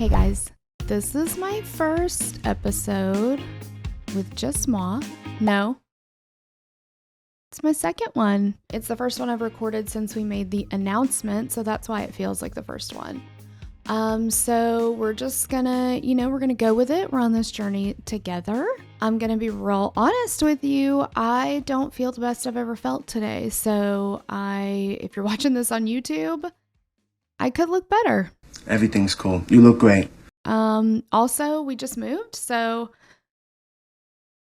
Hey guys, this is my first episode with just moi. No, it's my second one. It's the first one I've recorded since we made the announcement, so that's why it feels like the first one. So we're just gonna, we're gonna go with it. We're on this journey together. I'm gonna be real honest with you. I don't feel the best I've ever felt today. So if you're watching this on YouTube, I could look better. Everything's cool. You look great. Also, we just moved, so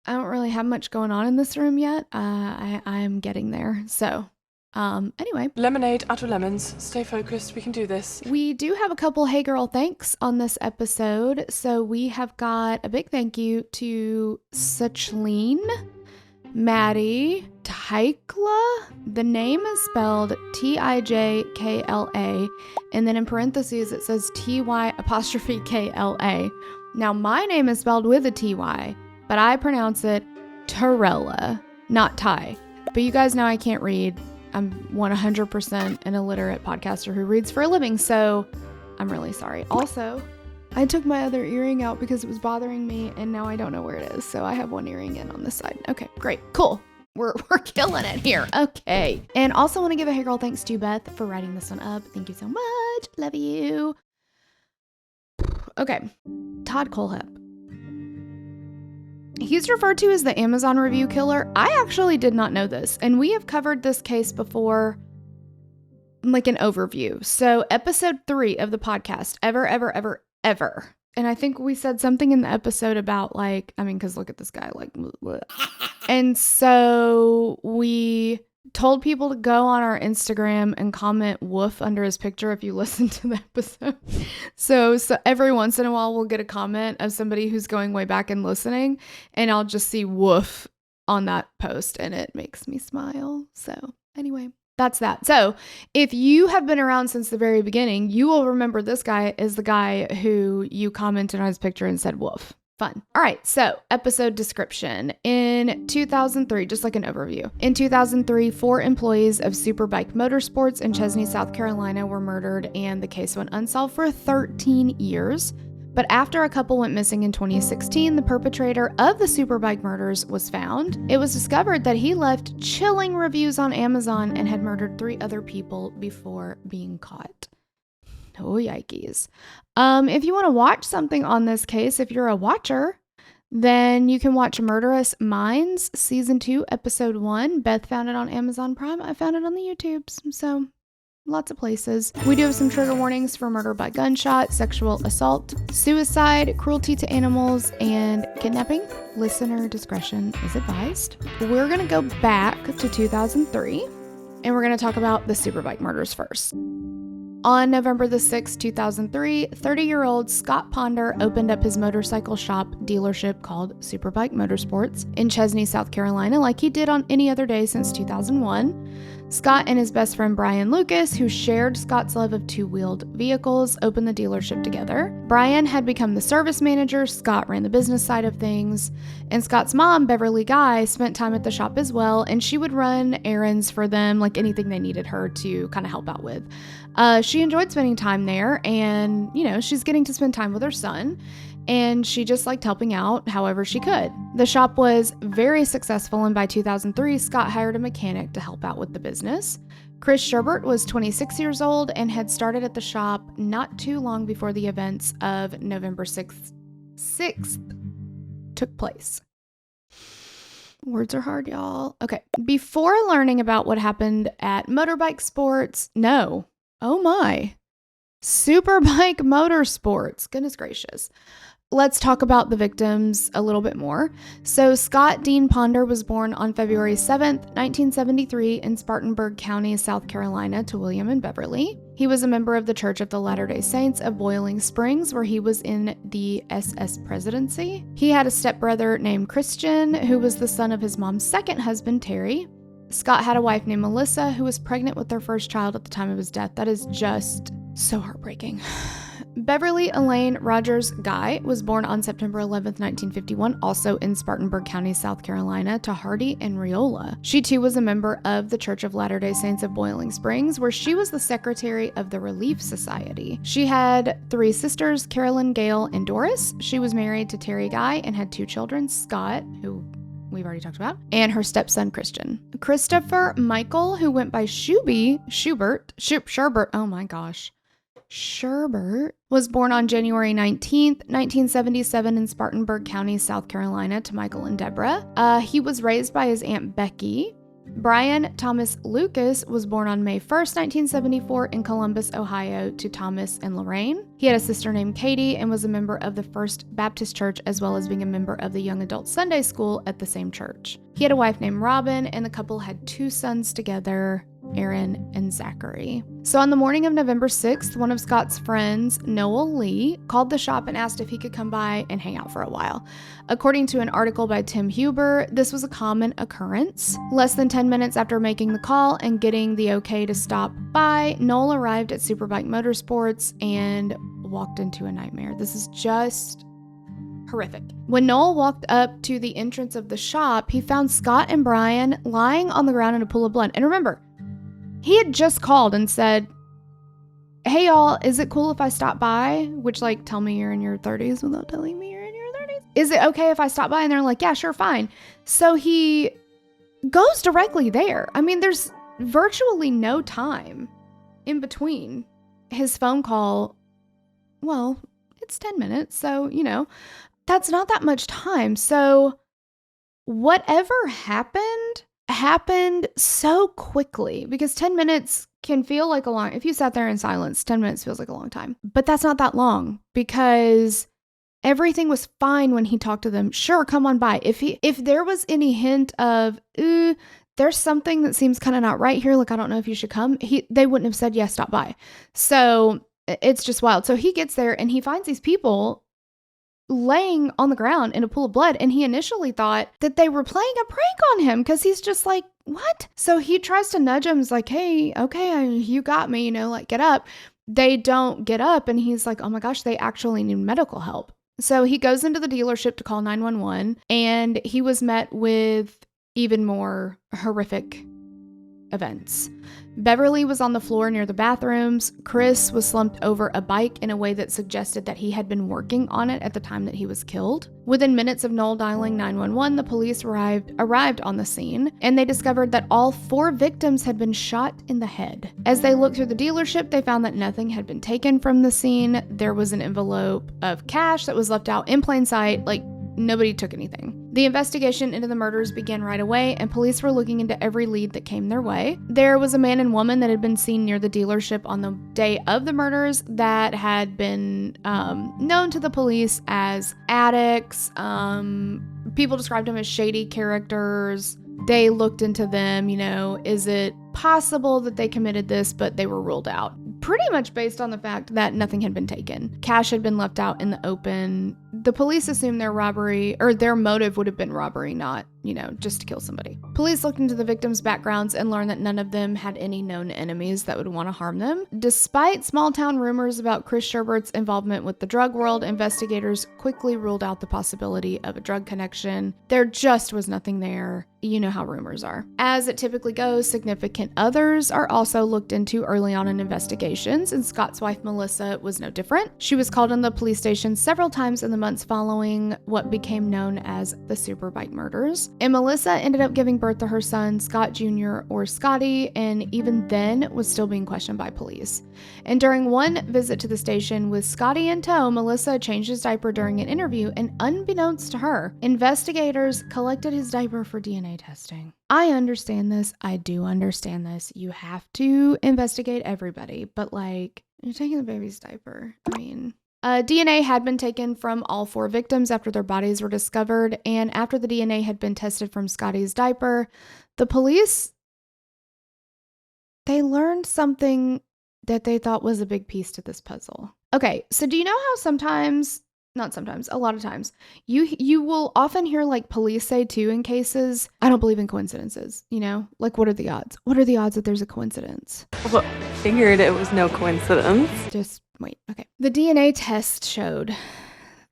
I don't really have much going on in this room yet. I'm getting there. So, anyway. Lemonade out of lemons. Stay focused. We can do this. We do have a couple Hey Girl thanks on this episode. So we have got a big thank you to Sloane, Maddie, Tijkla. The name is spelled Tijkla, and then in parentheses it says Ty''Kla. Now my name is spelled with a Ty, but I pronounce it Torella, not Ty. But you guys know I can't read. I'm 100% an illiterate podcaster who reads for a living, so I'm really sorry. Also, I took my other earring out because it was bothering me, and now I don't know where it is, so I have one earring in on this side. Okay, great, cool. We're killing it here. Okay. And also want to give a Hey Girl thanks to Beth for writing this one up. Thank you so much. Love you. Okay. Todd Kohlhepp. He's referred to as the Amazon review killer. I actually did not know this, and we have covered this case before, like an overview. So episode 3 of the podcast, ever. And I think we said something in the episode about because look at this guy, bleh. And so we told people to go on our Instagram and comment woof under his picture if you listen to the episode. So every once in a while we'll get a comment of somebody who's going way back and listening, and I'll just see woof on that post and it makes me smile. So anyway, that's that. So if you have been around since the very beginning, you will remember this guy is the guy who you commented on his picture and said woof. Fun. All right, so episode description. In 2003, just like an overview. In 2003, 4 employees of Superbike Motorsports in Chesney, South Carolina were murdered, and the case went unsolved for 13 years. But after a couple went missing in 2016, the perpetrator of the Superbike murders was found. It was discovered that he left chilling reviews on Amazon and had murdered 3 other people before being caught. Oh, yikes. If you want to watch something on this case, if you're a watcher, then you can watch Murderous Minds, Season 2, Episode 1. Beth found it on Amazon Prime. I found it on the YouTubes. So, lots of places. We do have some trigger warnings for murder by gunshot, sexual assault, suicide, cruelty to animals, and kidnapping. Listener discretion is advised. We're going to go back to 2003, and we're going to talk about the Superbike murders first. On November the 6th, 2003, 30-year-old Scott Ponder opened up his motorcycle shop dealership called Superbike Motorsports in Chesney, South Carolina, like he did on any other day since 2001. Scott and his best friend Brian Lucas, who shared Scott's love of two-wheeled vehicles, opened the dealership together. Brian had become the service manager, Scott ran the business side of things, and Scott's mom, Beverly Guy, spent time at the shop as well, and she would run errands for them, like anything they needed her to kind of help out with. She enjoyed spending time there, and, she's getting to spend time with her son, and she just liked helping out however she could. The shop was very successful, and by 2003, Scott hired a mechanic to help out with the business. Chris Sherbert was 26 years old and had started at the shop not too long before the events of November 6th took place. Words are hard, y'all. Okay. Before learning about what happened at Superbike Motorsports. Goodness gracious. Let's talk about the victims a little bit more. So Scott Dean Ponder was born on February 7th, 1973 in Spartanburg County, South Carolina to William and Beverly. He was a member of the Church of the Latter-day Saints of Boiling Springs, where he was in the SS Presidency. He had a stepbrother named Christian, who was the son of his mom's second husband, Terry. Scott had a wife named Melissa, who was pregnant with their first child at the time of his death. That is just so heartbreaking. Beverly Elaine Rogers Guy was born on September 11th, 1951, also in Spartanburg County, South Carolina, to Hardy and Riola. She too was a member of the Church of Latter-day Saints of Boiling Springs, where she was the secretary of the Relief Society. She had 3 sisters, Carolyn, Gail, and Doris. She was married to Terry Guy and had 2 children, Scott, who we've already talked about, and her stepson, Christian. Christopher Michael, who went by Sherbert, oh my gosh. Sherbert was born on January 19th, 1977 in Spartanburg County, South Carolina, to Michael and Deborah. He was raised by his Aunt Becky. Brian Thomas Lucas was born on May 1st, 1974 in Columbus, Ohio, to Thomas and Lorraine. He had a sister named Katie and was a member of the First Baptist Church, as well as being a member of the Young Adult Sunday School at the same church. He had a wife named Robin, and the couple had 2 sons together, Aaron and Zachary. So on the morning of November 6th, one of Scott's friends, Noel Lee, called the shop and asked if he could come by and hang out for a while. According to an article by Tim Huber, this was a common occurrence. Less than 10 minutes after making the call and getting the okay to stop by, Noel arrived at Superbike Motorsports and walked into a nightmare. This is just horrific. When Noel walked up to the entrance of the shop, he found Scott and Brian lying on the ground in a pool of blood. And remember, he had just called and said, hey y'all, is it cool if I stop by? Which, like, tell me you're in your 30s without telling me you're in your 30s. Is it okay if I stop by? And they're like, yeah, sure, fine. So he goes directly there. I mean, there's virtually no time in between his phone call. Well, it's 10 minutes, so, that's not that much time. So whatever happened so quickly, because 10 minutes can feel like a long, if you sat there in silence, 10 minutes feels like a long time, but that's not that long, because everything was fine when he talked to them. Sure, come on by. If there was any hint of, there's something that seems kind of not right here, like, I don't know if you should come, they wouldn't have said, yes, stop by. So it's just wild. So he gets there and he finds these people laying on the ground in a pool of blood, and he initially thought that they were playing a prank on him, because he's just like, what? So he tries to nudge him. He's like, hey, okay, you got me, like, get up. They don't get up, and he's like, oh my gosh, they actually need medical help. So he goes into the dealership to call 911, and he was met with even more horrific events. Beverly was on the floor near the bathrooms. Chris was slumped over a bike in a way that suggested that he had been working on it at the time that he was killed. Within minutes of Noel dialing 911, the police arrived on the scene, and they discovered that all 4 victims had been shot in the head. As they looked through the dealership, they found that nothing had been taken from the scene. There was an envelope of cash that was left out in plain sight, like nobody took anything. The investigation into the murders began right away, and police were looking into every lead that came their way. There was a man and woman that had been seen near the dealership on the day of the murders that had been known to the police as addicts. People described them as shady characters. They looked into them, is it possible that they committed this, but they were ruled out. Pretty much based on the fact that nothing had been taken. Cash had been left out in the open. The police assumed their motive would have been robbery, not, just to kill somebody. Police looked into the victims' backgrounds and learned that none of them had any known enemies that would want to harm them. Despite small town rumors about Chris Sherbert's involvement with the drug world, investigators quickly ruled out the possibility of a drug connection. There just was nothing there. You know how rumors are. As it typically goes, significant others are also looked into early on in investigations, and Scott's wife Melissa was no different. She was called in the police station several times in the months following what became known as the Superbike murders. And Melissa ended up giving birth to her son, Scott Jr., or Scotty, and even then was still being questioned by police. And during one visit to the station with Scotty in tow, Melissa changed his diaper during an interview, and unbeknownst to her, investigators collected his diaper for DNA testing. I understand this. I do understand this. You have to investigate everybody, but you're taking the baby's diaper. I mean, DNA had been taken from all 4 victims after their bodies were discovered, and after the DNA had been tested from Scotty's diaper, the police, they learned something that they thought was a big piece to this puzzle. Okay, so do you know how a lot of times, you will often hear police say too in cases, I don't believe in coincidences, what are the odds? What are the odds that there's a coincidence? Well, figured it was no coincidence. Just Wait, okay. The DNA test showed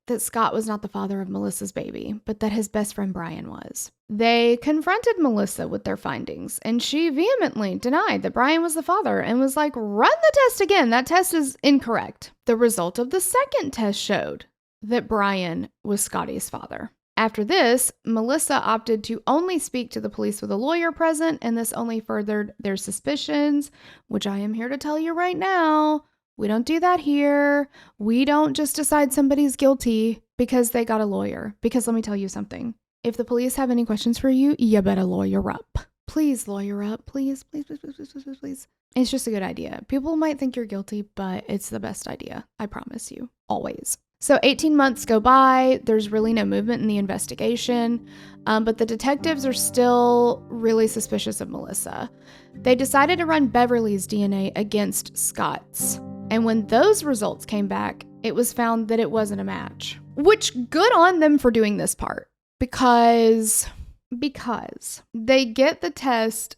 that Scott was not the father of Melissa's baby, but that his best friend Brian was. They confronted Melissa with their findings, and she vehemently denied that Brian was the father and was like, run the test again. That test is incorrect. The result of the second test showed that Brian was Scotty's father. After this, Melissa opted to only speak to the police with a lawyer present, and this only furthered their suspicions, which I am here to tell you right now. We don't do that here. We don't just decide somebody's guilty because they got a lawyer. Because let me tell you something. If the police have any questions for you, you better lawyer up. Please lawyer up. Please, please, please, please, please, please, please. It's just a good idea. People might think you're guilty, but it's the best idea. I promise you. Always. So 18 months go by. There's really no movement in the investigation, but the detectives are still really suspicious of Melissa. They decided to run Beverly's DNA against Scott's. And when those results came back, it was found that it wasn't a match. Which, good on them for doing this part. Because they get the test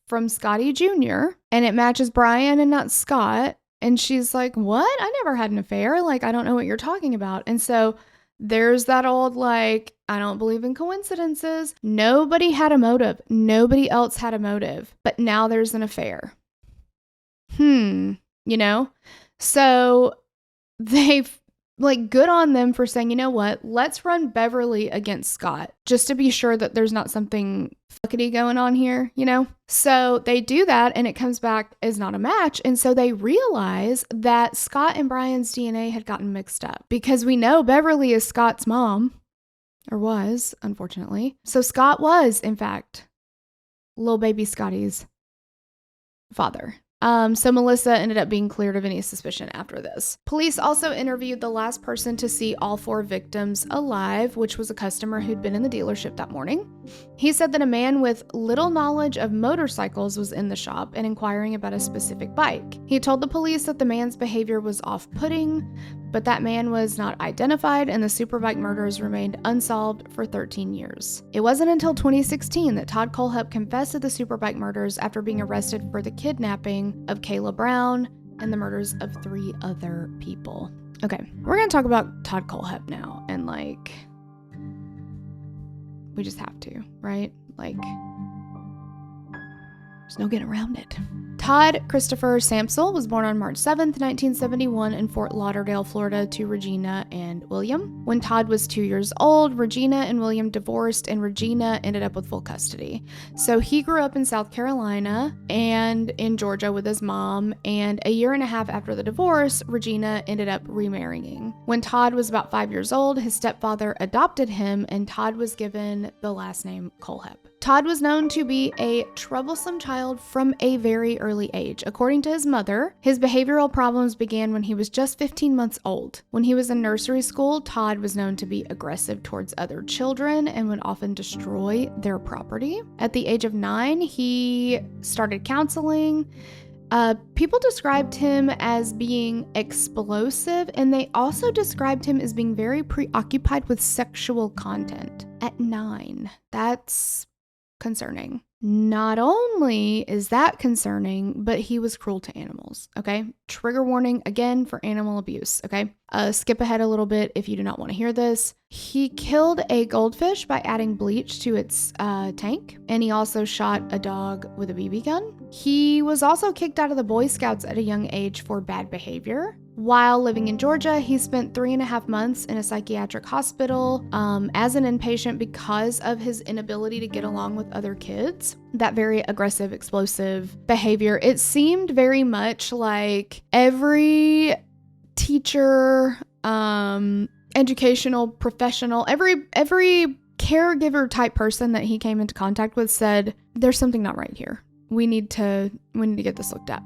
from Scotty Jr. and it matches Brian and not Scott. And she's like, what? I never had an affair. Like, I don't know what you're talking about. And so there's that old, like, I don't believe in coincidences. Nobody had a motive. Nobody else had a motive. But now there's an affair. You know? So they've, like, good on them for saying, you know what? Let's run Beverly against Scott just to be sure that there's not something fuckity going on here, you know? So they do that and it comes back as not a match. And so they realize that Scott and Brian's DNA had gotten mixed up because we know Beverly is Scott's mom, or was, unfortunately. So Scott was, in fact, little baby Scotty's father. So Melissa ended up being cleared of any suspicion after this. Police also interviewed the last person to see all 4 victims alive, which was a customer who'd been in the dealership that morning. He said that a man with little knowledge of motorcycles was in the shop and inquiring about a specific bike. He told the police that the man's behavior was off-putting, but that man was not identified and the Superbike murders remained unsolved for 13 years. It wasn't until 2016 that Todd Kohlhepp confessed to the Superbike murders after being arrested for the kidnapping of Kayla Brown and the murders of 3 other people. Okay, we're gonna talk about Todd Kohlhepp now, and like, we just have to, right? Like, there's no getting around it. Todd Christopher Samsel was born on March 7th, 1971 in Fort Lauderdale, Florida to Regina and William. When Todd was 2 years old, Regina and William divorced and Regina ended up with full custody. So he grew up in South Carolina and in Georgia with his mom, and a year and a half after the divorce, Regina ended up remarrying. When Todd was about 5 years old, his stepfather adopted him and Todd was given the last name Kohlhepp. Todd was known to be a troublesome child from a very early age. According to his mother, his behavioral problems began when he was just 15 months old. When he was in nursery school, Todd was known to be aggressive towards other children and would often destroy their property. At the age of 9, he started counseling. People described him as being explosive, and they also described him as being very preoccupied with sexual content at 9. That's concerning. Not only is that concerning, but he was cruel to animals, okay? Trigger warning again for animal abuse, okay? Skip ahead a little bit if you do not want to hear this. He killed a goldfish by adding bleach to its tank, and he also shot a dog with a BB gun. He was also kicked out of the Boy Scouts at a young age for bad behavior. While living in Georgia, he spent 3.5 months in a psychiatric hospital as an inpatient because of his inability to get along with other kids. That very aggressive, explosive behavior. It seemed very much like every teacher, educational professional, every caregiver type person that he came into contact with said, there's something not right here. We need to get this looked at.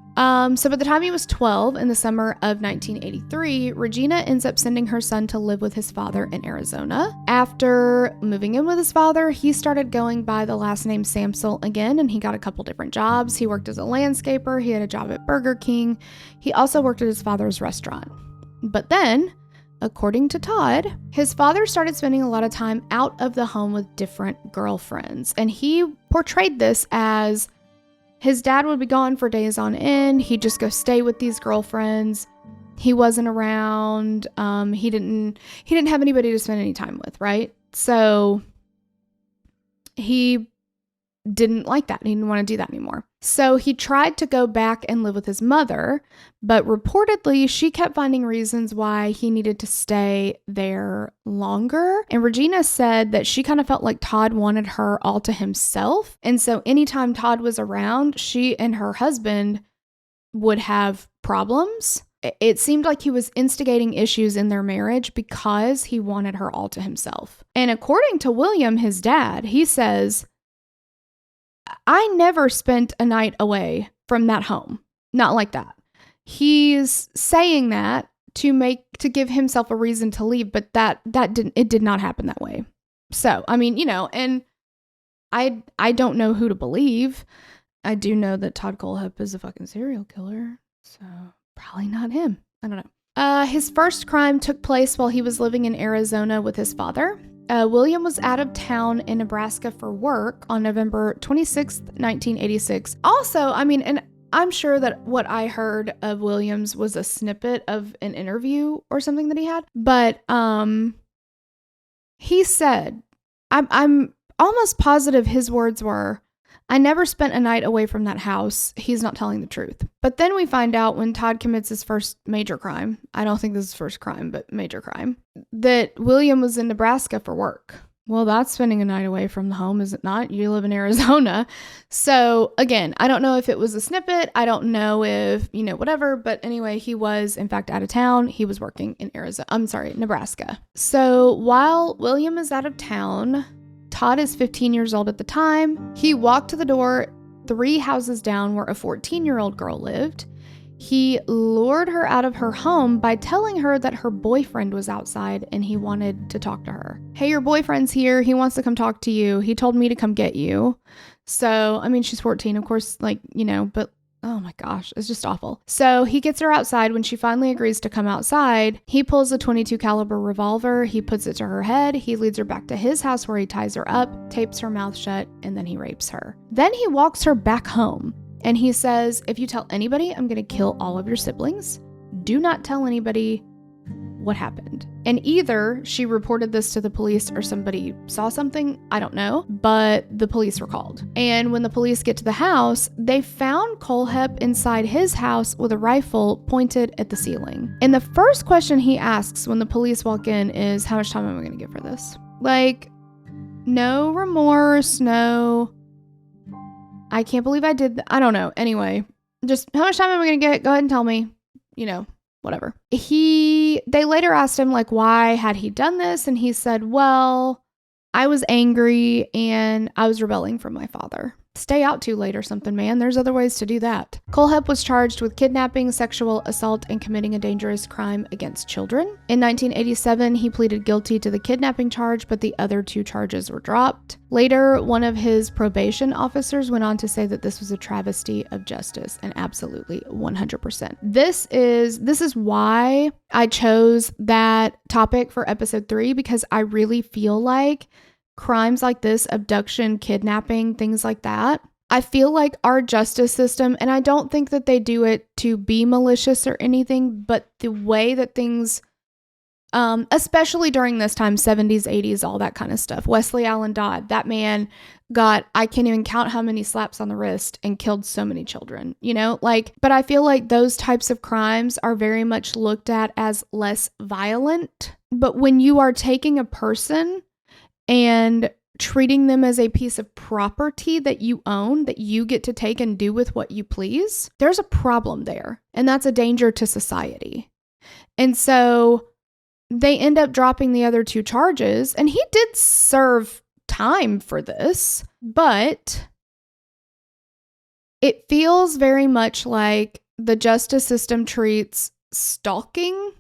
So by the time he was 12 in the summer of 1983, Regina ends up sending her son to live with his father in Arizona. After moving in with his father, he started going by the last name Samsel again, and he got a couple different jobs. He worked as a landscaper. He had a job at Burger King. He also worked at his father's restaurant. But then, according to Todd, his father started spending a lot of time out of the home with different girlfriends, and he portrayed this as his dad would be gone for days on end. He'd just go stay with these girlfriends. He wasn't around. He didn't have anybody to spend any time with, right? So he didn't like that. He didn't want to do that anymore. So he tried to go back and live with his mother, but reportedly she kept finding reasons why he needed to stay there longer. And Regina said that she kind of felt like Todd wanted her all to himself. And so anytime Todd was around, she and her husband would have problems. It seemed like he was instigating issues in their marriage because he wanted her all to himself. And according to William, his dad, he says, I never spent a night away from that home. Not like that. He's saying that to give himself a reason to leave, but it did not happen that way. So, I mean, and I don't know who to believe. I do know that Todd Kohlhepp is a fucking serial killer, so probably not him. I don't know. His first crime took place while he was living in Arizona with his father. William was out of town in Nebraska for work on November 26th, 1986. Also, I mean, and I'm sure that what I heard of Williams was a snippet of an interview or something that he had, but he said, I'm almost positive his words were, I never spent a night away from that house. He's not telling the truth. But then we find out when Todd commits his first major crime, I don't think this is his first crime, but major crime, that William was in Nebraska for work. Well, that's spending a night away from the home, is it not? You live in Arizona. So again, I don't know if it was a snippet. I don't know if, whatever. But anyway, he was in fact out of town. He was working in Nebraska. So while William is out of town, Todd is 15 years old at the time. He walked to the door 3 houses down where a 14-year-old girl lived. He lured her out of her home by telling her that her boyfriend was outside and he wanted to talk to her. Hey, your boyfriend's here. He wants to come talk to you. He told me to come get you. So, I mean, she's 14, of course, but oh my gosh, it's just awful. So he gets her outside. When she finally agrees to come outside, he pulls a .22 caliber revolver. He puts it to her head. He leads her back to his house where he ties her up, tapes her mouth shut, and then he rapes her. Then he walks her back home and he says, if you tell anybody, I'm going to kill all of your siblings. Do not tell anybody what happened. And either she reported this to the police or somebody saw something, I don't know, but the police were called. And when the police get to the house, they found Kohlhepp inside his house with a rifle pointed at the ceiling. And the first question he asks when the police walk in is, how much time am I going to get for this? No remorse, no, I can't believe I did I don't know. Anyway, just how much time am I going to get? Go ahead and tell me, whatever. They later asked him, why had he done this? And he said, well, I was angry and I was rebelling from my father. Stay out too late or something, man. There's other ways to do that. Kohlhepp was charged with kidnapping, sexual assault, and committing a dangerous crime against children. In 1987, he pleaded guilty to the kidnapping charge, but the other 2 charges were dropped. Later, one of his probation officers went on to say that this was a travesty of justice, and absolutely 100%. This is why I chose that topic for episode 3, because I really feel like crimes like this, abduction, kidnapping, things like that, I feel like our justice system, and I don't think that they do it to be malicious or anything, but the way that things, especially during this time, 70s, 80s, all that kind of stuff. Wesley Allen Dodd, that man got, I can't even count how many slaps on the wrist and killed so many children, but I feel like those types of crimes are very much looked at as less violent. But when you are taking a person and treating them as a piece of property that you own, that you get to take and do with what you please, there's a problem there. And that's a danger to society. And so they end up dropping the other 2 charges. And he did serve time for this, but it feels very much like the justice system treats stalking,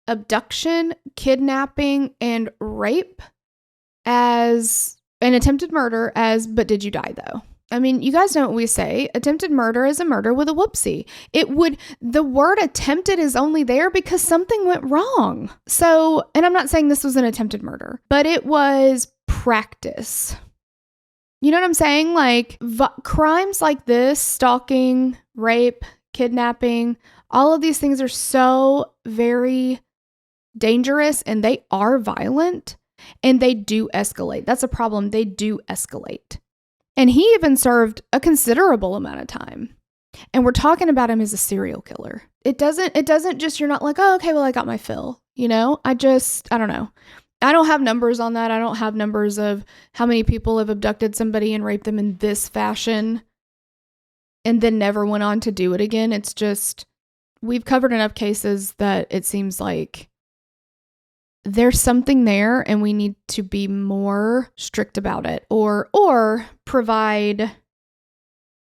abduction, kidnapping, and rape as an attempted murder but did you die though? I mean, you guys know what we say. Attempted murder is a murder with a whoopsie. The word attempted is only there because something went wrong. So, and I'm not saying this was an attempted murder, but it was practice. You know what I'm saying? Crimes like this, stalking, rape, kidnapping, All of these things are so very dangerous, and they are violent, and they do escalate. That's a problem. They do escalate. And he even served a considerable amount of time. And we're talking about him as a serial killer. It doesn't just, you're not like, oh, okay, well, I got my fill. You know, I don't know. I don't have numbers on that. I don't have numbers of how many people have abducted somebody and raped them in this fashion and then never went on to do it again. It's just, we've covered enough cases that it seems like there's something there and we need to be more strict about it or provide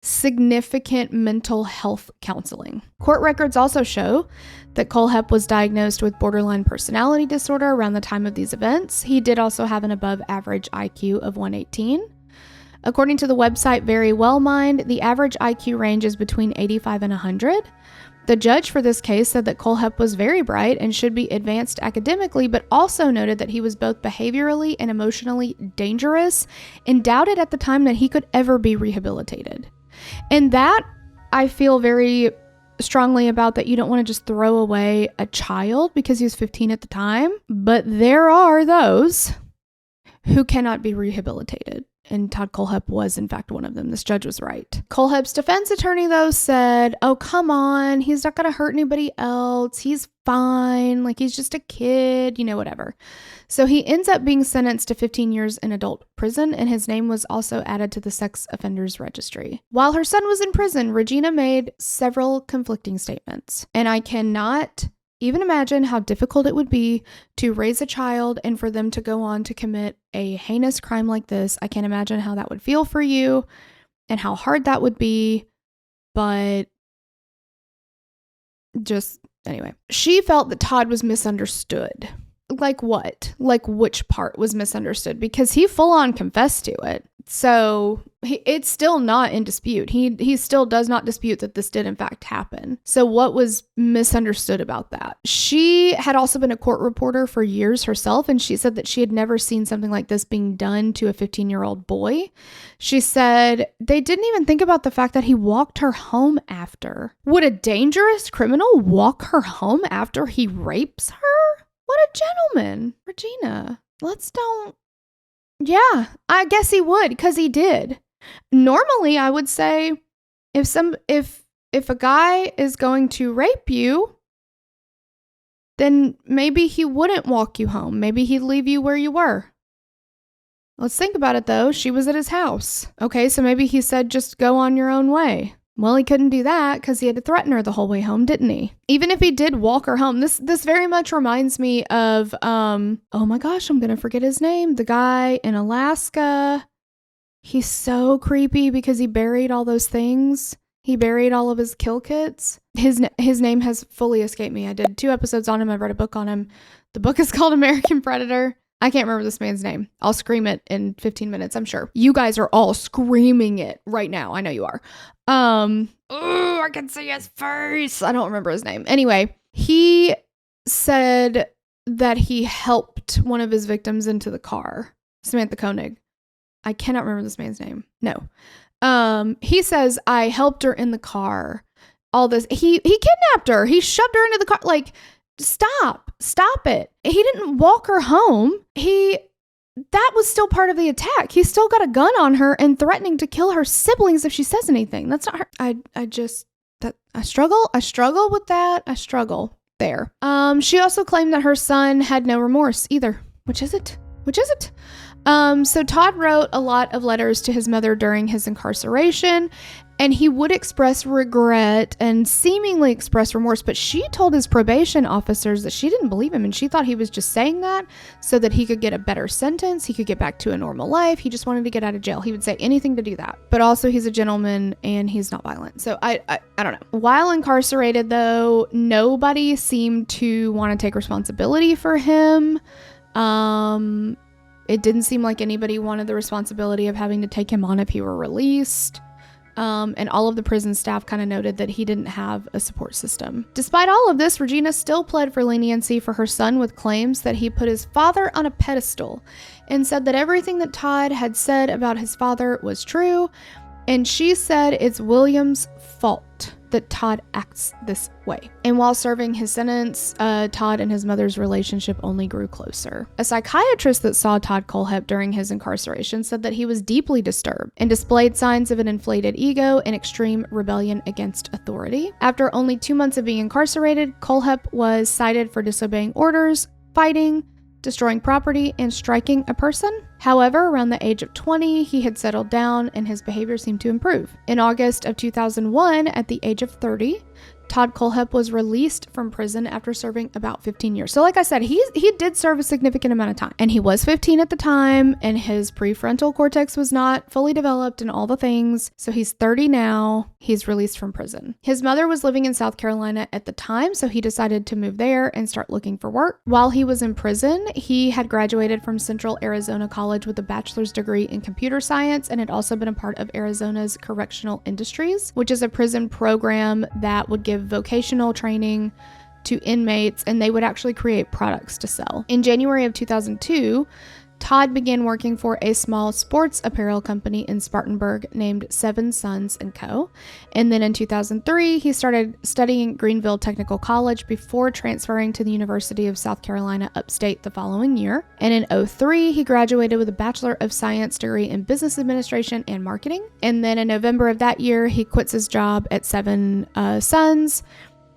significant mental health counseling. Court records also show that Kohlhepp was diagnosed with borderline personality disorder around the time of these events. He did also have an above average IQ of 118. According to the website Very Well Mind, the average IQ range is between 85 and 100. The judge for this case said that Kohlhepp was very bright and should be advanced academically, but also noted that he was both behaviorally and emotionally dangerous and doubted at the time that he could ever be rehabilitated. And that I feel very strongly about, that you don't want to just throw away a child because he was 15 at the time. But there are those who cannot be rehabilitated. And Todd Kohlhepp was, in fact, one of them. This judge was right. Kohlhepp's defense attorney, though, said, oh, come on. He's not going to hurt anybody else. He's fine. Like, he's just a kid, you know, whatever. So he ends up being sentenced to 15 years in adult prison, and his name was also added to the sex offenders registry. While her son was in prison, Regina made several conflicting statements. And I cannot even imagine how difficult it would be to raise a child and for them to go on to commit a heinous crime like this. I can't imagine how that would feel for you and how hard that would be. But just, anyway. She felt that Todd was misunderstood. Like what? Like which part was misunderstood? Because he full on confessed to it. So it's still not in dispute. He still does not dispute that this did in fact happen. So what was misunderstood about that? She had also been a court reporter for years herself, and she said that she had never seen something like this being done to a 15-year-old boy. She said they didn't even think about the fact that he walked her home after. Would a dangerous criminal walk her home after he rapes her? What a gentleman. Regina, yeah, I guess he would, because he did. Normally, I would say if a guy is going to rape you, then maybe he wouldn't walk you home. Maybe he'd leave you where you were. Let's think about it, though. She was at his house. Okay, so maybe he said, just go on your own way. Well, he couldn't do that because he had to threaten her the whole way home, didn't he? Even if he did walk her home, this very much reminds me of, oh my gosh, I'm going to forget his name. The guy in Alaska. He's so creepy because he buried all those things. He buried all of his kill kits. His name has fully escaped me. I did 2 episodes on him. I read a book on him. The book is called American Predator. I can't remember this man's name. I'll scream it in 15 minutes, I'm sure. You guys are all screaming it right now. I know you are. I can see his face. I don't remember his name. Anyway, he said that he helped one of his victims into the car. Samantha Koenig. I cannot remember this man's name. No. He says, I helped her in the car. All this. He kidnapped her. He shoved her into the car. Like, Stop it. He didn't walk her home. That was still part of the attack. He still got a gun on her and threatening to kill her siblings if she says anything. That's not her. I struggle with that. I struggle there. She also claimed that her son had no remorse either. Which is it? So Todd wrote a lot of letters to his mother during his incarceration, and he would express regret and seemingly express remorse, but she told his probation officers that she didn't believe him, and she thought he was just saying that so that he could get a better sentence, he could get back to a normal life, he just wanted to get out of jail. He would say anything to do that. But also he's a gentleman and he's not violent. So I don't know. While incarcerated, though, nobody seemed to want to take responsibility for him. It didn't seem like anybody wanted the responsibility of having to take him on if he were released. And all of the prison staff kind of noted that he didn't have a support system. Despite all of this, Regina still pled for leniency for her son with claims that he put his father on a pedestal and said that everything that Todd had said about his father was true. And she said it's William's fault that Todd acts this way. And while serving his sentence, Todd and his mother's relationship only grew closer. A psychiatrist that saw Todd Kohlhepp during his incarceration said that he was deeply disturbed and displayed signs of an inflated ego and extreme rebellion against authority. After only 2 months of being incarcerated, Kohlhepp was cited for disobeying orders, fighting, destroying property, and striking a person. However, around the age of 20, he had settled down and his behavior seemed to improve. In August of 2001, at the age of 30, Todd Kohlhepp was released from prison after serving about 15 years. So like I said, he did serve a significant amount of time. And he was 15 at the time, and his prefrontal cortex was not fully developed and all the things. So he's 30 now. He's released from prison. His mother was living in South Carolina at the time, so he decided to move there and start looking for work. While he was in prison, he had graduated from Central Arizona College with a bachelor's degree in computer science and had also been a part of Arizona's Correctional Industries, which is a prison program that would give vocational training to inmates, and they would actually create products to sell. In January of 2002, Todd began working for a small sports apparel company in Spartanburg named Seven Sons & Co. And then in 2003, he started studying Greenville Technical College before transferring to the University of South Carolina upstate the following year. And in 2003, he graduated with a Bachelor of Science degree in Business Administration and Marketing. And then in November of that year, he quits his job at Seven Sons,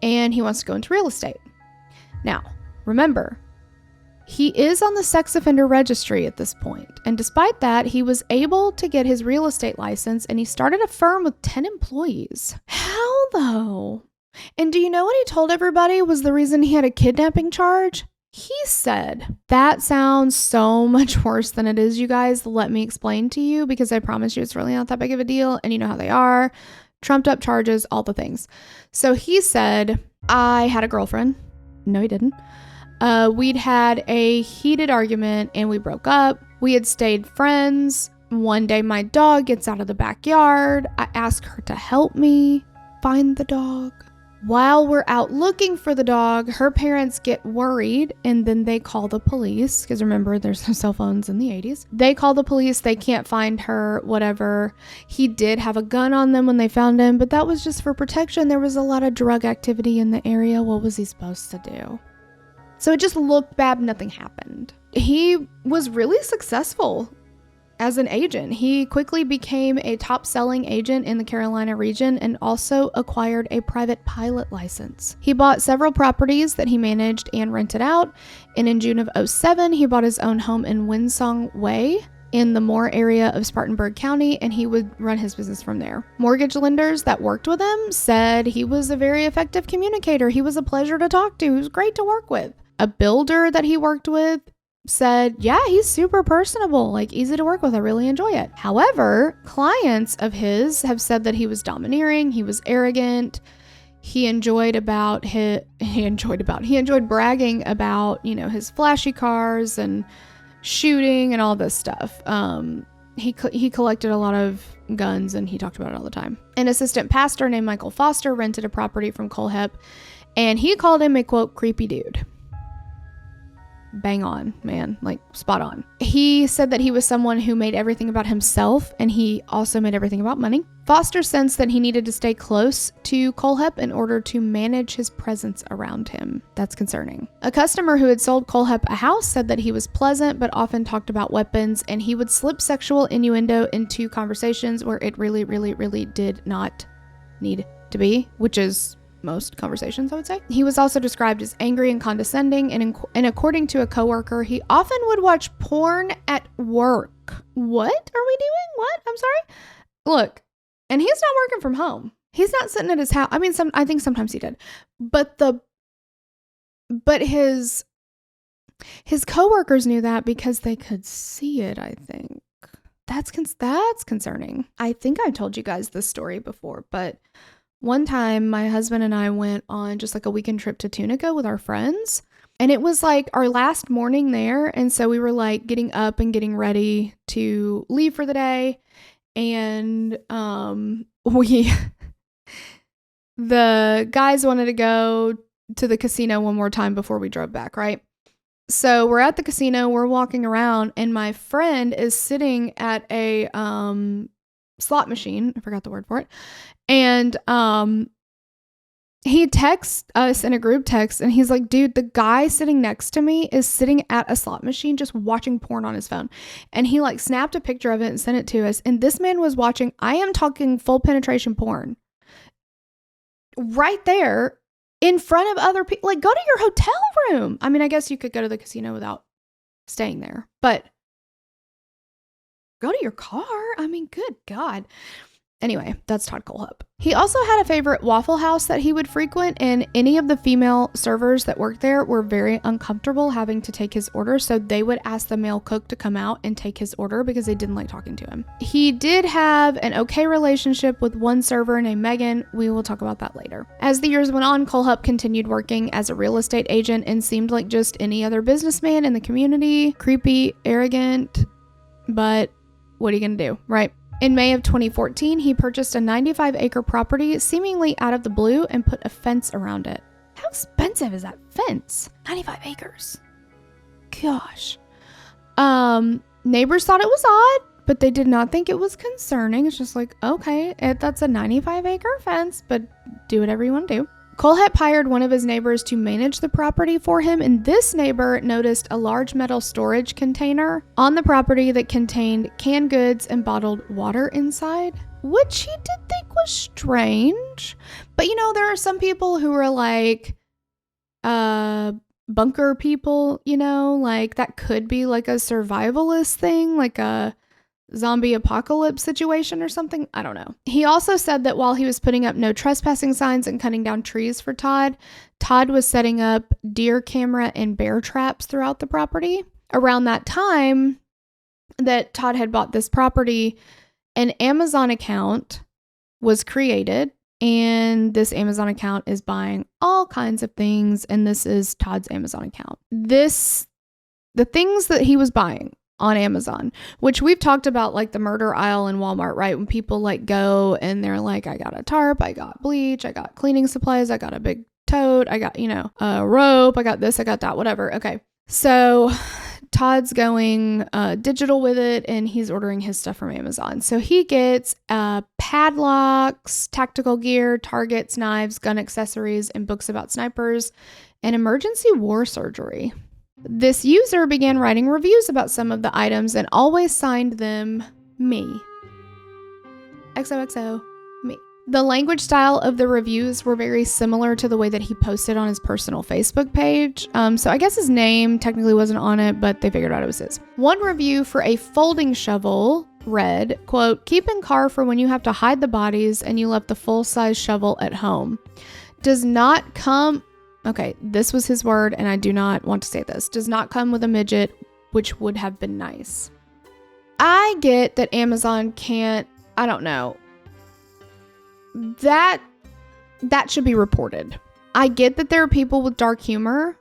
and he wants to go into real estate. Now, remember, he is on the sex offender registry at this point, and despite that, he was able to get his real estate license, and he started a firm with 10 employees. How though? And do you know what he told everybody was the reason he had a kidnapping charge? He said, "That sounds so much worse than it is, you guys. Let me explain to you, because I promise you it's really not that big of a deal, and you know how they are. Trumped up charges, all the things." So he said, "I had a girlfriend." No, he didn't. We'd had a heated argument and we broke up. We had stayed friends. One day my dog gets out of the backyard. I ask her to help me find the dog. While we're out looking for the dog, her parents get worried and then they call the police, because remember, there's no cell phones in the 80s. They call the police. They can't find her, whatever. He did have a gun on them when they found him, but that was just for protection. There was a lot of drug activity in the area. What was he supposed to do? So it just looked bad. Nothing happened. He was really successful as an agent. He quickly became a top-selling agent in the Carolina region and also acquired a private pilot license. He bought several properties that he managed and rented out. And in June of 2007, he bought his own home in Winsong Way in the Moore area of Spartanburg County, and he would run his business from there. Mortgage lenders that worked with him said he was a very effective communicator. He was a pleasure to talk to. He was great to work with. A builder that he worked with said, "Yeah, he's super personable, like easy to work with. I really enjoy it." However, clients of his have said that he was domineering, he was arrogant. He enjoyed bragging about, his flashy cars and shooting and all this stuff. He collected a lot of guns and he talked about it all the time. An assistant pastor named Michael Foster rented a property from Kohlhepp, and he called him a, quote, creepy dude. Bang on, man, like spot on. He said that he was someone who made everything about himself, and he also made everything about money. Foster sensed that he needed to stay close to Kohlhepp in order to manage his presence around him. That's concerning. A customer who had sold Kohlhepp a house said that he was pleasant but often talked about weapons, and he would slip sexual innuendo into conversations where it really, really, really did not need to be, which is most conversations, I would say. He was also described as angry and condescending, and according to a coworker, he often would watch porn at work. What are we doing? What? I'm sorry? Look, and he's not working from home. He's not sitting at his house. I mean, I think sometimes he did, but his coworkers knew that because they could see it, I think. That's concerning. I think I've told you guys this story before, but one time, my husband and I went on just like a weekend trip to Tunica with our friends, and it was like our last morning there, and so we were like getting up and getting ready to leave for the day, and the guys wanted to go to the casino one more time before we drove back, right? So we're at the casino, we're walking around, and my friend is sitting at a slot machine. I forgot the word for it. And He texts us in a group text and he's like, dude, the guy sitting next to me is sitting at a slot machine just watching porn on his phone. And he like snapped a picture of it and sent it to us. And this man was watching, I am talking full penetration porn right there in front of other people. Like, go to your hotel room. I mean, I guess you could go to the casino without staying there, but go to your car. I mean, good God. Anyway, that's Todd Kohlhepp. He also had a favorite Waffle House that he would frequent, and any of the female servers that worked there were very uncomfortable having to take his order, so they would ask the male cook to come out and take his order because they didn't like talking to him. He did have an okay relationship with one server named Megan. We will talk about that later. As the years went on, Kohlhepp continued working as a real estate agent and seemed like just any other businessman in the community. Creepy, arrogant, but what are you gonna do, right? In May of 2014, he purchased a 95-acre property seemingly out of the blue and put a fence around it. How expensive is that fence? 95 acres. Gosh. Neighbors thought it was odd, but they did not think it was concerning. It's just like, okay, that's a 95-acre fence, but do whatever you want to do. Kohlhepp hired one of his neighbors to manage the property for him, and this neighbor noticed a large metal storage container on the property that contained canned goods and bottled water inside, which he did think was strange. But you know, there are some people who are like bunker people, you know, like that could be like a survivalist thing, like a zombie apocalypse situation or something. I don't know. He also said that while he was putting up no trespassing signs and cutting down trees for Todd was setting up deer camera and bear traps throughout the property. Around that time that Todd had bought this property, an Amazon account was created, and this Amazon account is buying all kinds of things, and this is Todd's Amazon account. The things that he was buying on Amazon, which we've talked about, like the murder aisle in Walmart, right? When people like go and they're like, I got a tarp, I got bleach, I got cleaning supplies, I got a big tote, I got, a rope, I got this, I got that, whatever. Okay. So Todd's going digital with it, and he's ordering his stuff from Amazon. So he gets padlocks, tactical gear, targets, knives, gun accessories, and books about snipers and emergency war surgery. This user began writing reviews about some of the items and always signed them me. XOXO, me. The language style of the reviews were very similar to the way that he posted on his personal Facebook page. So I guess his name technically wasn't on it, but they figured out it was his. One review for a folding shovel read, quote, keep in car for when you have to hide the bodies and you left the full-size shovel at home. Does not come... Okay, this was his word, and I do not want to say this. Does not come with a midget, which would have been nice. I get that Amazon can't, I don't know. That should be reported. I get that there are people with dark humor.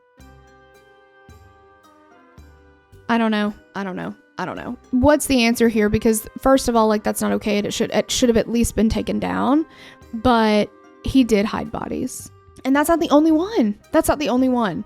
I don't know. What's the answer here? Because first of all, like, that's not okay. It should have at least been taken down, but he did hide bodies. And that's not the only one.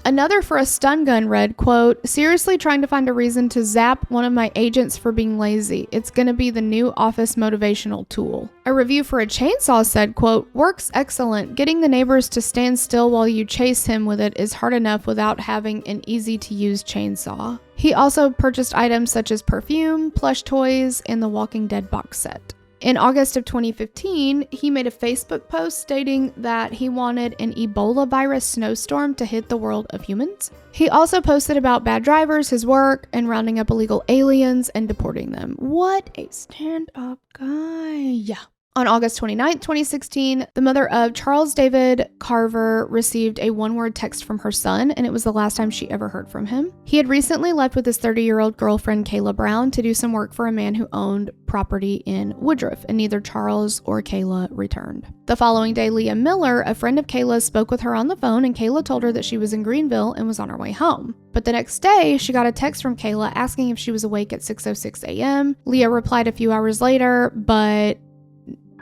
Another for a stun gun read, quote, seriously trying to find a reason to zap one of my agents for being lazy. It's going to be the new office motivational tool. A review for a chainsaw said, quote, works excellent. Getting the neighbors to stand still while you chase him with it is hard enough without having an easy to use chainsaw. He also purchased items such as perfume, plush toys, and the Walking Dead box set. In August of 2015, he made a Facebook post stating that he wanted an Ebola virus snowstorm to hit the world of humans. He also posted about bad drivers, his work, and rounding up illegal aliens and deporting them. What a stand-up guy. Yeah. On August 29th, 2016, the mother of Charles David Carver received a one-word text from her son, and it was the last time she ever heard from him. He had recently left with his 30-year-old girlfriend, Kayla Brown, to do some work for a man who owned property in Woodruff, and neither Charles or Kayla returned. The following day, Leah Miller, a friend of Kayla's, spoke with her on the phone, and Kayla told her that she was in Greenville and was on her way home. But the next day, she got a text from Kayla asking if she was awake at 6:06 a.m. Leah replied a few hours later, but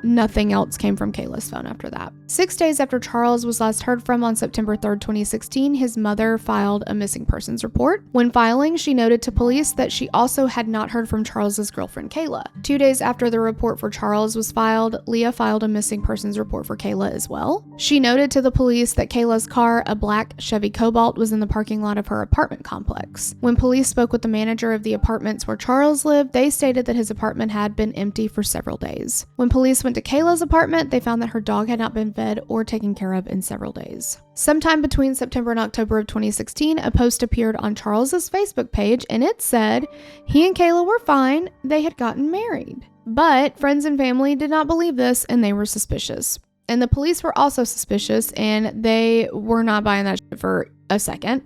Nothing else came from Kayla's phone after that. 6 days after Charles was last heard from on September 3rd, 2016, his mother filed a missing persons report. When filing, she noted to police that she also had not heard from Charles's girlfriend Kayla. 2 days after the report for Charles was filed, Leah filed a missing persons report for Kayla as well. She noted to the police that Kayla's car, a black Chevy Cobalt, was in the parking lot of her apartment complex. When police spoke with the manager of the apartments where Charles lived, they stated that his apartment had been empty for several days. When police went to Kayla's apartment, they found that her dog had not been fed or taken care of in several days. Sometime between September and October of 2016, a post appeared on Charles's Facebook page, and it said he and Kayla were fine, they had gotten married. But friends and family did not believe this, and they were suspicious. And the police were also suspicious, and they were not buying that shit for a second.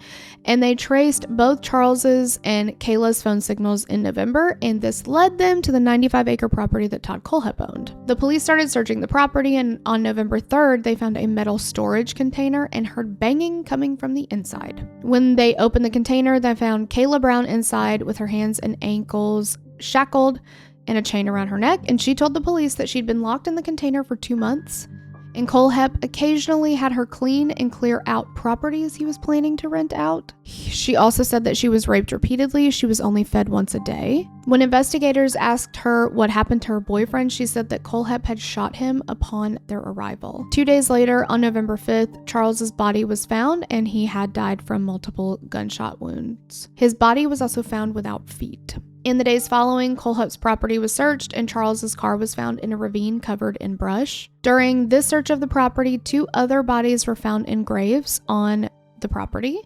And they traced both Charles's and Kayla's phone signals in November, and this led them to the 95-acre property that Todd Kohlhepp owned. The police started searching the property, and on November 3rd, they found a metal storage container and heard banging coming from the inside. When they opened the container, they found Kayla Brown inside with her hands and ankles shackled and a chain around her neck, and she told the police that she'd been locked in the container for 2 months. And Kohlhepp occasionally had her clean and clear out properties he was planning to rent out. She also said that she was raped repeatedly. She was only fed once a day. When investigators asked her what happened to her boyfriend, she said that Kohlhepp had shot him upon their arrival. 2 days later, on November 5th, Charles's body was found, and he had died from multiple gunshot wounds. His body was also found without feet. In the days following, Kohlhepp's property was searched, and Charles's car was found in a ravine covered in brush. During this search of the property, 2 other bodies were found in graves on the property.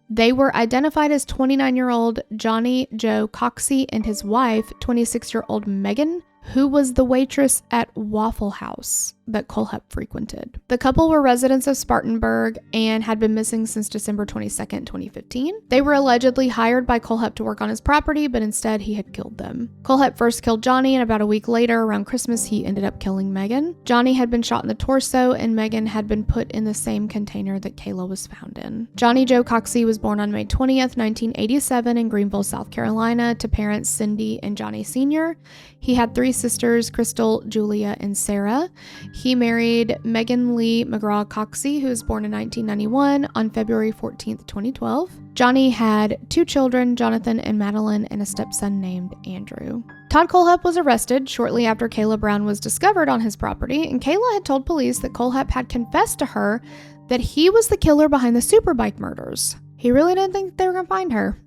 They were identified as 29-year-old Johnny Joe Coxey and his wife, 26-year-old Megan, who was the waitress at Waffle House that Kohlhepp frequented. The couple were residents of Spartanburg and had been missing since December 22nd, 2015. They were allegedly hired by Kohlhepp to work on his property, but instead he had killed them. Kohlhepp first killed Johnny, and about a week later, around Christmas, he ended up killing Megan. Johnny had been shot in the torso, and Megan had been put in the same container that Kayla was found in. Johnny Joe Coxey was born on May 20th, 1987 in Greenville, South Carolina, to parents Cindy and Johnny Sr. He had 3 sisters, Crystal, Julia, and Sarah. He married Megan Lee McGraw Coxey, who was born in 1991 on February 14th, 2012. Johnny had 2 children, Jonathan and Madeline, and a stepson named Andrew. Todd Kohlhepp was arrested shortly after Kayla Brown was discovered on his property, and Kayla had told police that Kohlhepp had confessed to her that he was the killer behind the Superbike murders. He really didn't think they were going to find her.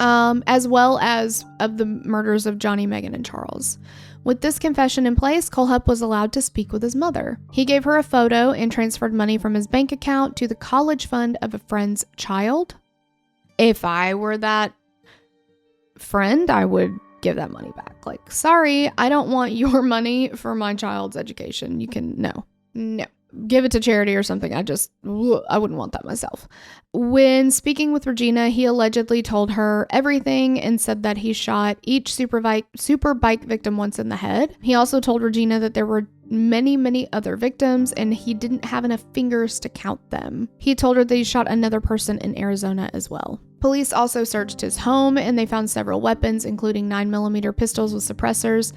As well as of the murders of Johnny, Megan, and Charles. With this confession in place, Kohlhepp was allowed to speak with his mother. He gave her a photo and transferred money from his bank account to the college fund of a friend's child. If I were that friend, I would give that money back. Like, sorry, I don't want your money for my child's education. You can, no. Give it to charity or something. I wouldn't want that myself. When speaking with Regina, he allegedly told her everything and said that he shot each Superbike victim once in the head. He also told Regina that there were many other victims and he didn't have enough fingers to count them. He told her that he shot another person in Arizona as well. Police also searched his home and they found several weapons, including 9mm pistols with suppressors,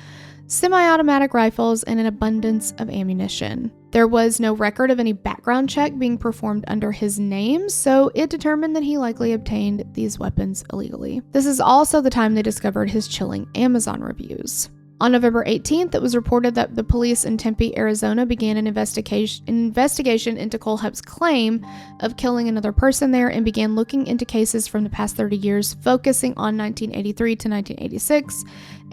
semi-automatic rifles, and an abundance of ammunition. There was no record of any background check being performed under his name, so it determined that he likely obtained these weapons illegally. This is also the time they discovered his chilling Amazon reviews. On November 18th, it was reported that the police in Tempe, Arizona began an investigation into Kohlhepp's claim of killing another person there and began looking into cases from the past 30 years, focusing on 1983 to 1986,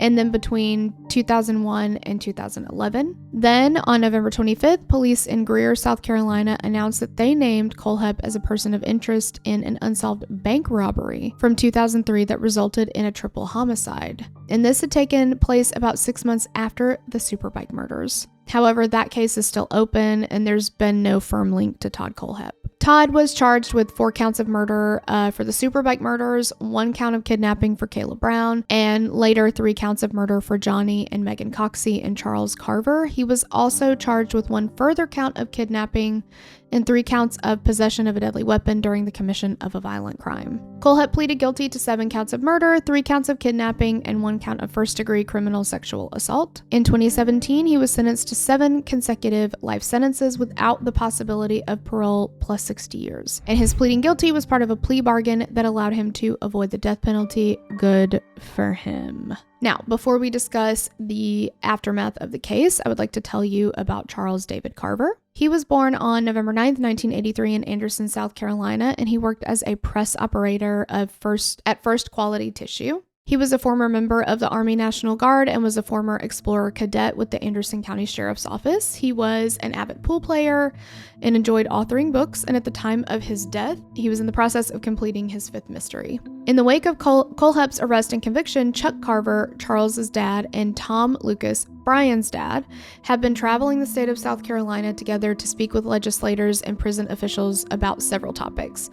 and then between 2001 and 2011. Then, on November 25th, police in Greer, South Carolina announced that they named Kohlhepp as a person of interest in an unsolved bank robbery from 2003 that resulted in a triple homicide. And this had taken place about 6 months after the Superbike murders. However, that case is still open and there's been no firm link to Todd Kohlhepp. Todd was charged with 4 counts of murder for the Superbike murders, 1 count of kidnapping for Kayla Brown, and later 3 counts of murder for Johnny and Megan Coxey and Charles Carver. He was also charged with 1 further count of kidnapping and 3 counts of possession of a deadly weapon during the commission of a violent crime. Kohlhepp pleaded guilty to 7 counts of murder, 3 counts of kidnapping, and 1 count of first-degree criminal sexual assault. In 2017, he was sentenced to 7 consecutive life sentences without the possibility of parole plus 60 years. And his pleading guilty was part of a plea bargain that allowed him to avoid the death penalty. Good for him. Now, before we discuss the aftermath of the case, I would like to tell you about Charles David Carver. He was born on November 9th, 1983 in Anderson, South Carolina, and he worked as a press operator at First Quality Tissue. He was a former member of the Army National Guard and was a former Explorer cadet with the Anderson County Sheriff's Office. He was an avid pool player and enjoyed authoring books, and at the time of his death, he was in the process of completing his 5th mystery. In the wake of Kohlhepp's arrest and conviction, Chuck Carver, Charles's dad, and Tom Lucas, Brian's dad, have been traveling the state of South Carolina together to speak with legislators and prison officials about several topics.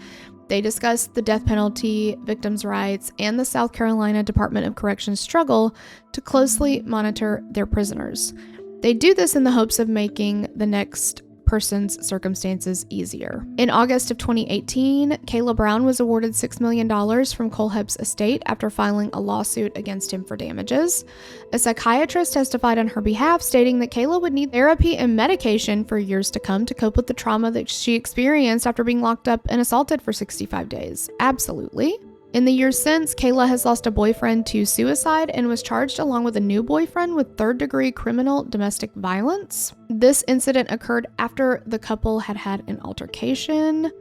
They discussed the death penalty, victims' rights, and the South Carolina Department of Corrections struggle to closely monitor their prisoners. They do this in the hopes of making the next person's circumstances easier. In August of 2018, Kayla Brown was awarded $6 million from Kohlhepp's estate after filing a lawsuit against him for damages. A psychiatrist testified on her behalf, stating that Kayla would need therapy and medication for years to come to cope with the trauma that she experienced after being locked up and assaulted for 65 days. Absolutely. In the years since, Kayla has lost a boyfriend to suicide and was charged along with a new boyfriend with 3rd-degree criminal domestic violence. This incident occurred after the couple had had an altercation.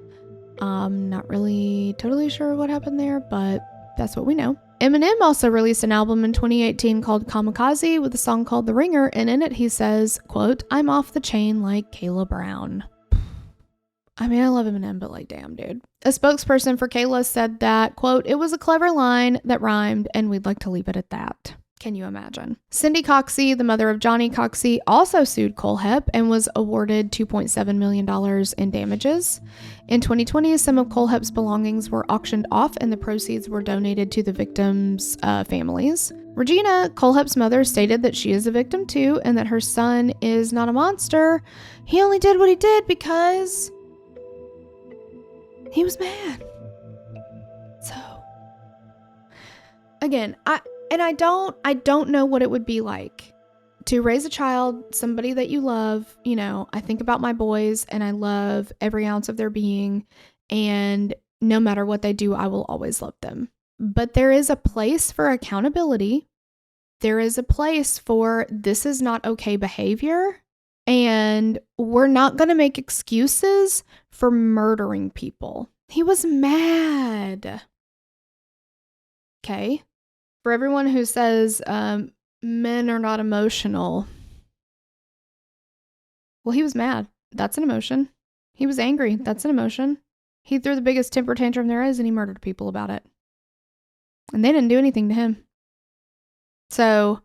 Not really totally sure what happened there, but that's what we know. Eminem also released an album in 2018 called Kamikaze with a song called The Ringer, and in it he says, quote, "I'm off the chain like Kayla Brown." I mean, I love Eminem, but like, damn, dude. A spokesperson for Kayla said that, quote, "It was a clever line that rhymed, and we'd like to leave it at that." Can you imagine? Cindy Coxey, the mother of Johnny Coxey, also sued Kohlhepp and was awarded $2.7 million in damages. In 2020, some of Kohlhepp's belongings were auctioned off and the proceeds were donated to the victims' families. Regina, Kohlhepp's mother, stated that she is a victim too and that her son is not a monster. He only did what he did because he was mad. So, again, I don't know what it would be like to raise a child, somebody that you love. You know, I think about my boys and I love every ounce of their being, and no matter what they do, I will always love them. But there is a place for accountability. There is a place for this is not okay behavior, and we're not going to make excuses for murdering people. He was mad. Okay. For everyone who says men are not emotional. Well, he was mad. That's an emotion. He was angry. That's an emotion. He threw the biggest temper tantrum there is and he murdered people about it. And they didn't do anything to him. So,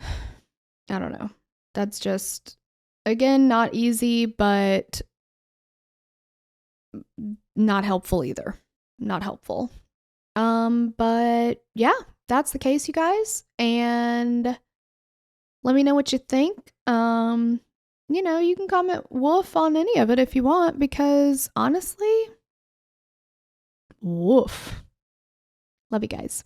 I don't know. That's just, again, not easy, but not helpful either. Not helpful. But yeah, that's the case, you guys. And let me know what you think. You know, you can comment woof on any of it if you want, because honestly, woof. Love you guys.